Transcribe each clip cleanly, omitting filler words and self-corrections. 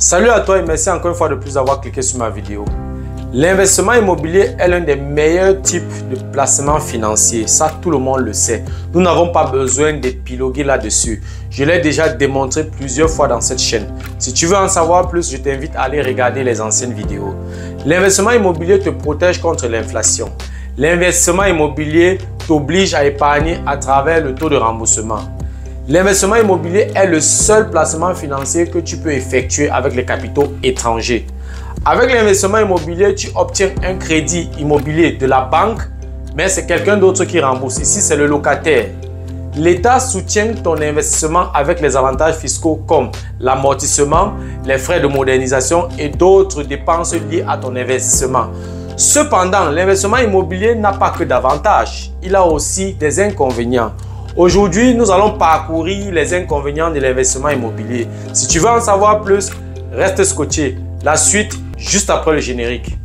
Salut à toi et merci encore une fois de plus d'avoir cliqué sur ma vidéo. L'investissement immobilier est l'un des meilleurs types de placement financier. Ça, tout le monde le sait. Nous n'avons pas besoin d'épiloguer là-dessus. Je l'ai déjà démontré plusieurs fois dans cette chaîne. Si tu veux en savoir plus, je t'invite à aller regarder les anciennes vidéos. L'investissement immobilier te protège contre l'inflation. L'investissement immobilier t'oblige à épargner à travers le taux de remboursement. L'investissement immobilier est le seul placement financier que tu peux effectuer avec les capitaux étrangers. Avec l'investissement immobilier, tu obtiens un crédit immobilier de la banque, mais c'est quelqu'un d'autre qui rembourse. Ici, c'est le locataire. L'État soutient ton investissement avec les avantages fiscaux comme l'amortissement, les frais de modernisation et d'autres dépenses liées à ton investissement. Cependant, l'investissement immobilier n'a pas que d'avantages, il a aussi des inconvénients. Aujourd'hui, nous allons parcourir les inconvénients de l'investissement immobilier. Si tu veux en savoir plus, reste scotché. La suite, juste après le générique.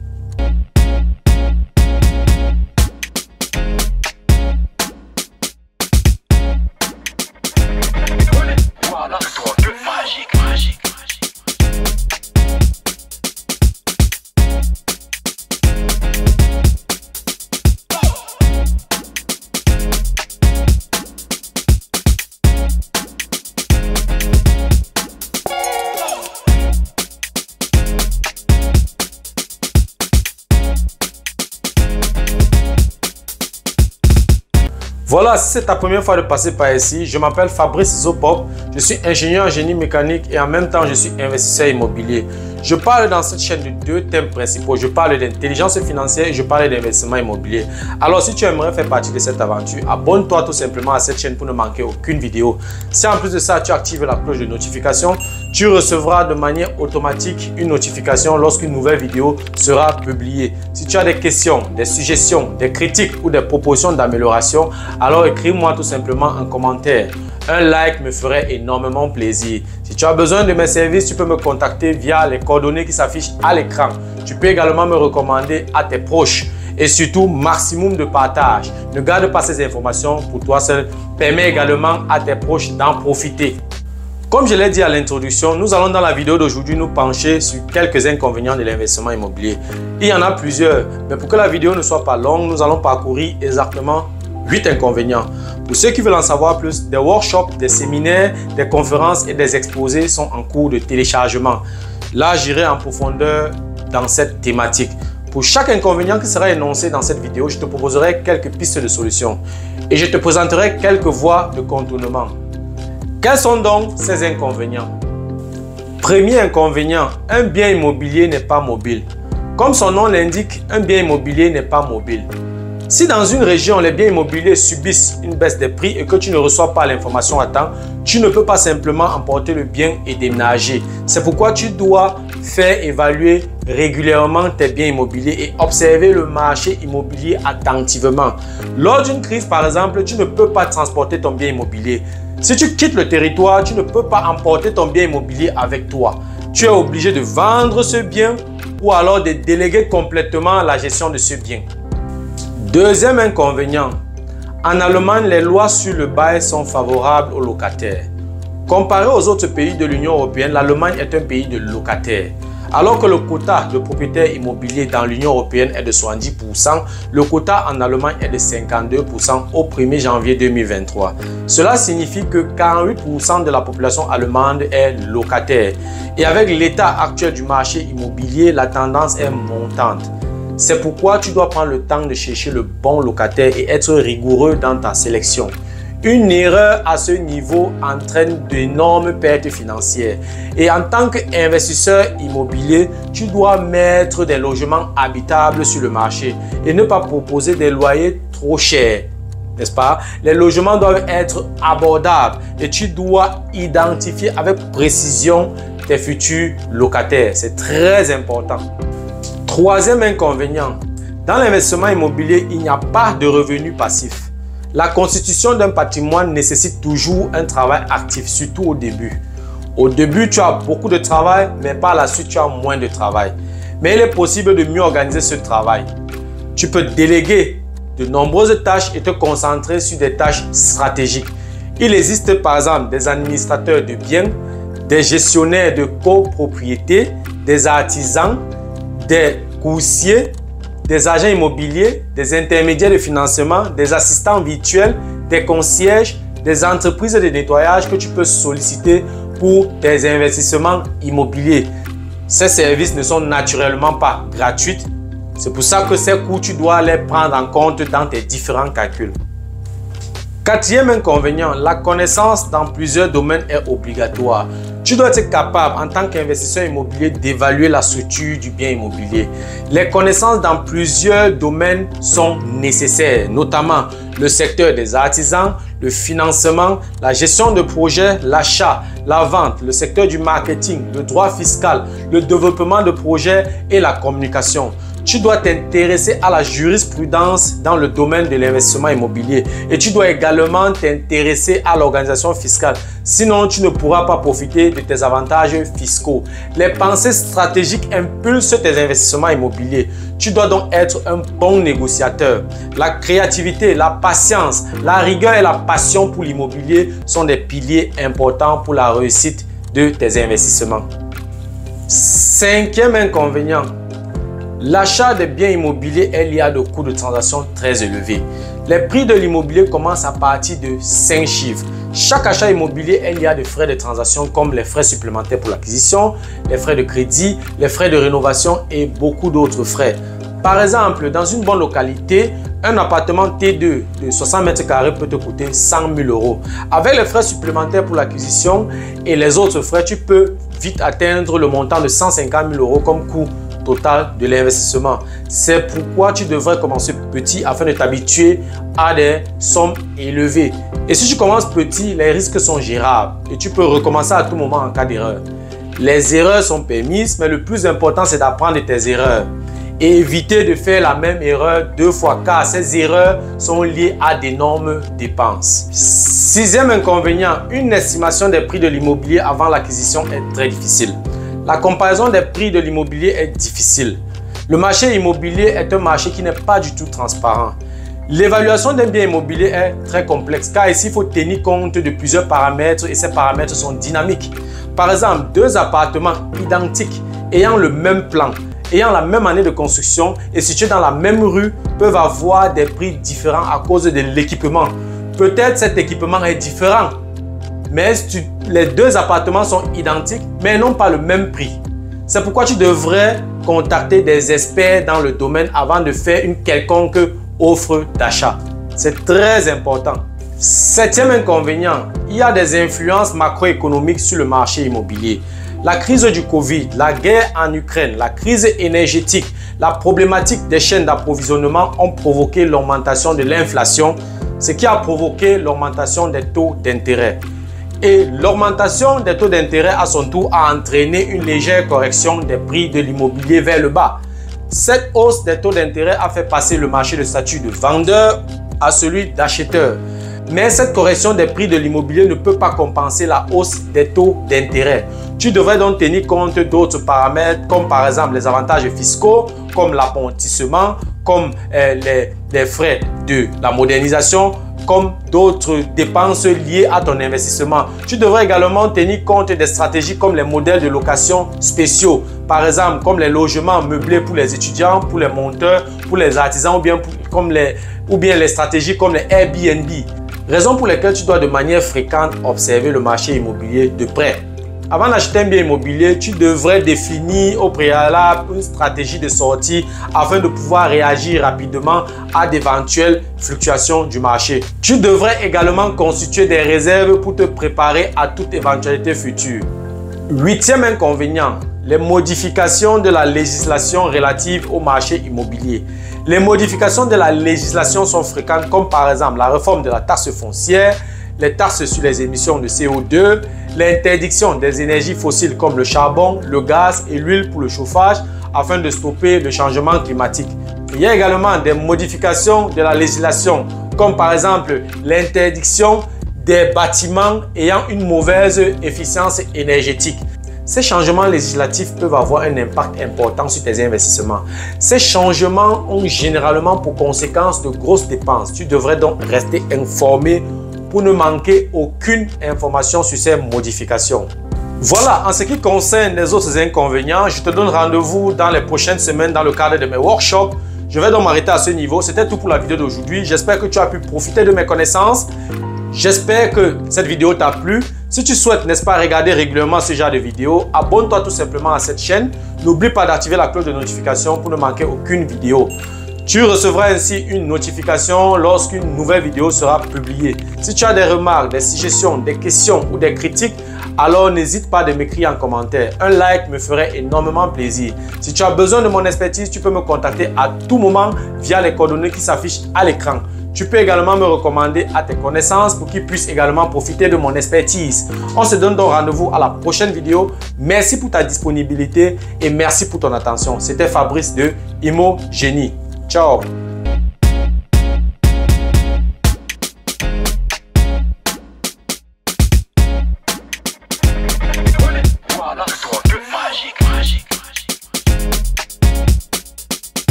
Voilà, si c'est ta première fois de passer par ici, je m'appelle Fabrice Zopop, je suis ingénieur en génie mécanique et en même temps je suis investisseur immobilier. Je parle dans cette chaîne de deux thèmes principaux. Je parle d'intelligence financière et je parle d'investissement immobilier. Alors si tu aimerais faire partie de cette aventure, abonne-toi tout simplement à cette chaîne pour ne manquer aucune vidéo. Si en plus de ça, tu actives la cloche de notification, tu recevras de manière automatique une notification lorsqu'une nouvelle vidéo sera publiée. Si tu as des questions, des suggestions, des critiques ou des propositions d'amélioration, alors écris-moi tout simplement en commentaire. Un like me ferait énormément plaisir. Si tu as besoin de mes services, tu peux me contacter via les coordonnées qui s'affichent à l'écran. Tu peux également me recommander à tes proches. Et surtout, maximum de partage. Ne garde pas ces informations pour toi seul. Permets également à tes proches d'en profiter. Comme je l'ai dit à l'introduction, nous allons dans la vidéo d'aujourd'hui nous pencher sur quelques inconvénients de l'investissement immobilier. Il y en a plusieurs, mais pour que la vidéo ne soit pas longue, nous allons parcourir exactement 8 inconvénients. Pour ceux qui veulent en savoir plus, des workshops, des séminaires, des conférences et des exposés sont en cours de téléchargement. Là, j'irai en profondeur dans cette thématique. Pour chaque inconvénient qui sera énoncé dans cette vidéo, je te proposerai quelques pistes de solutions et je te présenterai quelques voies de contournement. Quels sont donc ces inconvénients? Premier inconvénient, un bien immobilier n'est pas mobile. Comme son nom l'indique, un bien immobilier n'est pas mobile. Si dans une région, les biens immobiliers subissent une baisse des prix et que tu ne reçois pas l'information à temps, tu ne peux pas simplement emporter le bien et déménager. C'est pourquoi tu dois faire évaluer régulièrement tes biens immobiliers et observer le marché immobilier attentivement. Lors d'une crise, par exemple, tu ne peux pas transporter ton bien immobilier. Si tu quittes le territoire, tu ne peux pas emporter ton bien immobilier avec toi. Tu es obligé de vendre ce bien ou alors de déléguer complètement la gestion de ce bien. Deuxième inconvénient, en Allemagne, les lois sur le bail sont favorables aux locataires. Comparé aux autres pays de l'Union européenne, l'Allemagne est un pays de locataires. Alors que le quota de propriétaires immobiliers dans l'Union européenne est de 70%, le quota en Allemagne est de 52% au 1er janvier 2023. Cela signifie que 48% de la population allemande est locataire. Et avec l'état actuel du marché immobilier, la tendance est montante. C'est pourquoi tu dois prendre le temps de chercher le bon locataire et être rigoureux dans ta sélection. Une erreur à ce niveau entraîne d'énormes pertes financières. Et en tant qu'investisseur immobilier, tu dois mettre des logements habitables sur le marché et ne pas proposer des loyers trop chers. N'est-ce pas? Les logements doivent être abordables et tu dois identifier avec précision tes futurs locataires. C'est très important. Troisième inconvénient, dans l'investissement immobilier, il n'y a pas de revenus passifs. La constitution d'un patrimoine nécessite toujours un travail actif, surtout au début. Au début, tu as beaucoup de travail, mais par la suite, tu as moins de travail. Mais il est possible de mieux organiser ce travail. Tu peux déléguer de nombreuses tâches et te concentrer sur des tâches stratégiques. Il existe par exemple des administrateurs de biens, des gestionnaires de copropriété, des artisans, des coursiers, des agents immobiliers, des intermédiaires de financement, des assistants virtuels, des concierges, des entreprises de nettoyage que tu peux solliciter pour tes investissements immobiliers. Ces services ne sont naturellement pas gratuits. C'est pour ça que ces coûts, tu dois les prendre en compte dans tes différents calculs. Quatrième inconvénient, la connaissance dans plusieurs domaines est obligatoire. Tu dois être capable, en tant qu'investisseur immobilier, d'évaluer la structure du bien immobilier. Les connaissances dans plusieurs domaines sont nécessaires, notamment le secteur des artisans, le financement, la gestion de projets, l'achat, la vente, le secteur du marketing, le droit fiscal, le développement de projets et la communication. Tu dois t'intéresser à la jurisprudence dans le domaine de l'investissement immobilier et tu dois également t'intéresser à l'organisation fiscale. Sinon, tu ne pourras pas profiter de tes avantages fiscaux. Les pensées stratégiques impulsent tes investissements immobiliers. Tu dois donc être un bon négociateur. La créativité, la patience, la rigueur et la passion pour l'immobilier sont des piliers importants pour la réussite de tes investissements. Cinquième inconvénient. L'achat des biens immobiliers est lié à des coûts de transaction très élevés. Les prix de l'immobilier commencent à partir de 5 chiffres. Chaque achat immobilier est lié à des frais de transaction comme les frais supplémentaires pour l'acquisition, les frais de crédit, les frais de rénovation et beaucoup d'autres frais. Par exemple, dans une bonne localité, un appartement T2 de 60 mètres carrés peut te coûter 100 000 €. Avec les frais supplémentaires pour l'acquisition et les autres frais, tu peux vite atteindre le montant de 150 000 € comme coût total de l'investissement. C'est pourquoi tu devrais commencer petit afin de t'habituer à des sommes élevées. Et si tu commences petit, les risques sont gérables et tu peux recommencer à tout moment en cas d'erreur. Les erreurs sont permises, mais le plus important, c'est d'apprendre de tes erreurs et éviter de faire la même erreur 2 fois car ces erreurs sont liées à d'énormes dépenses. Sixième inconvénient, une estimation des prix de l'immobilier avant l'acquisition est très difficile. La comparaison des prix de l'immobilier est difficile. Le marché immobilier est un marché qui n'est pas du tout transparent. L'évaluation d'un bien immobilier est très complexe car ici il faut tenir compte de plusieurs paramètres et ces paramètres sont dynamiques. Par exemple, 2 appartements identiques ayant le même plan, ayant la même année de construction et situés dans la même rue peuvent avoir des prix différents à cause de l'équipement. Peut-être cet équipement est différent. Mais les 2 appartements sont identiques, mais n'ont pas le même prix. C'est pourquoi tu devrais contacter des experts dans le domaine avant de faire une quelconque offre d'achat. C'est très important. Septième inconvénient, il y a des influences macroéconomiques sur le marché immobilier. La crise du Covid, la guerre en Ukraine, la crise énergétique, la problématique des chaînes d'approvisionnement ont provoqué l'augmentation de l'inflation, ce qui a provoqué l'augmentation des taux d'intérêt. Et l'augmentation des taux d'intérêt à son tour a entraîné une légère correction des prix de l'immobilier vers le bas. Cette hausse des taux d'intérêt a fait passer le marché de statut de vendeur à celui d'acheteur. Mais cette correction des prix de l'immobilier ne peut pas compenser la hausse des taux d'intérêt. Tu devrais donc tenir compte d'autres paramètres comme par exemple les avantages fiscaux, comme l'apprentissement, comme les frais de la modernisation, comme d'autres dépenses liées à ton investissement. Tu devrais également tenir compte des stratégies comme les modèles de location spéciaux, par exemple comme les logements meublés pour les étudiants, pour les monteurs, pour les artisans ou bien les stratégies comme les Airbnb. Raison pour laquelle tu dois de manière fréquente observer le marché immobilier de près. Avant d'acheter un bien immobilier, tu devrais définir au préalable une stratégie de sortie afin de pouvoir réagir rapidement à d'éventuelles fluctuations du marché. Tu devrais également constituer des réserves pour te préparer à toute éventualité future. Huitième inconvénient, les modifications de la législation relative au marché immobilier. Les modifications de la législation sont fréquentes comme par exemple la réforme de la taxe foncière, les taxes sur les émissions de CO2, l'interdiction des énergies fossiles comme le charbon, le gaz et l'huile pour le chauffage afin de stopper le changement climatique. Il y a également des modifications de la législation comme par exemple l'interdiction des bâtiments ayant une mauvaise efficience énergétique. Ces changements législatifs peuvent avoir un impact important sur tes investissements. Ces changements ont généralement pour conséquence de grosses dépenses. Tu devrais donc rester informé pour ne manquer aucune information sur ces modifications. Voilà, en ce qui concerne les autres inconvénients, je te donne rendez-vous dans les prochaines semaines dans le cadre de mes workshops. Je vais donc m'arrêter à ce niveau. C'était tout pour la vidéo d'aujourd'hui. J'espère que tu as pu profiter de mes connaissances. J'espère que cette vidéo t'a plu. Si tu souhaites, n'est-ce pas, regarder régulièrement ce genre de vidéos, abonne-toi tout simplement à cette chaîne. N'oublie pas d'activer la cloche de notification pour ne manquer aucune vidéo. Tu recevras ainsi une notification lorsqu'une nouvelle vidéo sera publiée. Si tu as des remarques, des suggestions, des questions ou des critiques, alors n'hésite pas de m'écrire en commentaire. Un like me ferait énormément plaisir. Si tu as besoin de mon expertise, tu peux me contacter à tout moment via les coordonnées qui s'affichent à l'écran. Tu peux également me recommander à tes connaissances pour qu'ils puissent également profiter de mon expertise. On se donne donc rendez-vous à la prochaine vidéo. Merci pour ta disponibilité et merci pour ton attention. C'était Fabrice de Imo Génie. Ciao.